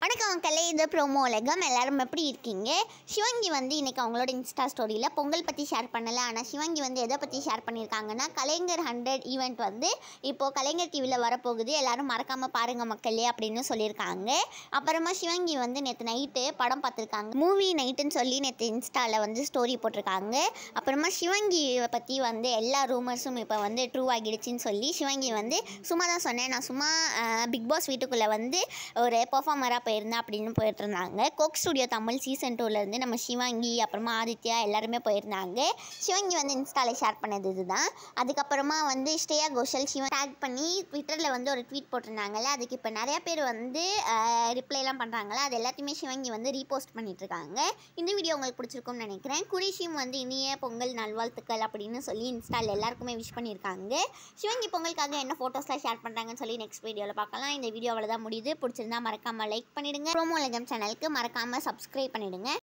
வணக்கம் மக்களே, இது ப்ரோமோ உலகம். எல்லாரும் எப்படி இருக்கீங்க? சிவங்கி வந்து இன்றைக்கி அவங்களோட இன்ஸ்டா ஸ்டோரியில் பொங்கல் பற்றி ஷேர் பண்ணலை. ஆனால் சிவங்கி வந்து எதை பற்றி ஷேர் பண்ணியிருக்காங்கன்னா, கலைஞர் 100 ஈவெண்ட் வந்து இப்போது கலைஞர் டிவியில் வரப்போகுது, எல்லோரும் மறக்காமல் பாருங்கள் மக்களே அப்படின்னு சொல்லியிருக்காங்க. அப்புறமா சிவங்கி வந்து நேற்று நைட்டு படம் பார்த்துருக்காங்க, மூவி நைட்டுன்னு சொல்லி நேற்று இன்ஸ்டாவில் வந்து ஸ்டோரி போட்டிருக்காங்க. அப்புறமா சிவங்கியை பற்றி வந்து எல்லா ரூமர்ஸும் இப்போ வந்து ட்ரூ ஆகிடுச்சின்னு சொல்லி சிவங்கி வந்து சும்மா தான் சொன்னேன், நான் சும்மா பிக் பாஸ் வீட்டுக்குள்ளே வந்து ஒரு பெர்ஃபார்மராக போயிருந்தேன் அப்படின்னு போயிட்டு இருந்தாங்க. கோக் ஸ்டுடியோ தமிழ் சீசன் 2லேருந்து நம்ம சிவங்கி அப்புறமா ஆதித்யா எல்லாருமே போயிருந்தாங்க. சிவங்கி வந்து இன்ஸ்டாவில் ஷேர் பண்ணது இதுதான். அதுக்கப்புறமா வந்து ஸ்ரேயா கோஷல் சிவன் டேக் பண்ணி ட்விட்டரில் வந்து ஒரு ட்வீட் போட்டிருந்தாங்கல்ல, அதுக்கு இப்போ நிறையா பேர் வந்து ரிப்ளைலாம் பண்ணுறாங்களா, அது எல்லாத்தையுமே சிவங்கி வந்து ரீபோஸ்ட் பண்ணிட்டுருக்காங்க. இந்த வீடியோ உங்களுக்கு பிடிச்சிருக்கும்னு நினைக்கிறேன். குரிஷியும் வந்து இனிய பொங்கல் நல்வாழ்த்துக்கள் அப்படின்னு சொல்லி இன்ஸ்டாவில் எல்லாருக்குமே விஷ் பண்ணியிருக்காங்க. சிவங்கி பொங்கலுக்காக என்ன ஃபோட்டோஸ்லாம் ஷேர் பண்ணுறாங்கன்னு சொல்லி நெக்ஸ்ட் வீடியோவில் பார்க்கலாம். இந்த வீடியோ அவ்வளோதான் முடியுது. பிடிச்சிருந்தா மறக்காமல் லைக் பண்ணிடுங்க. ப்ரோமோ உலகம் சேனலுக்கு மறக்காமல் சப்ஸ்கிரைப் பண்ணிடுங்க.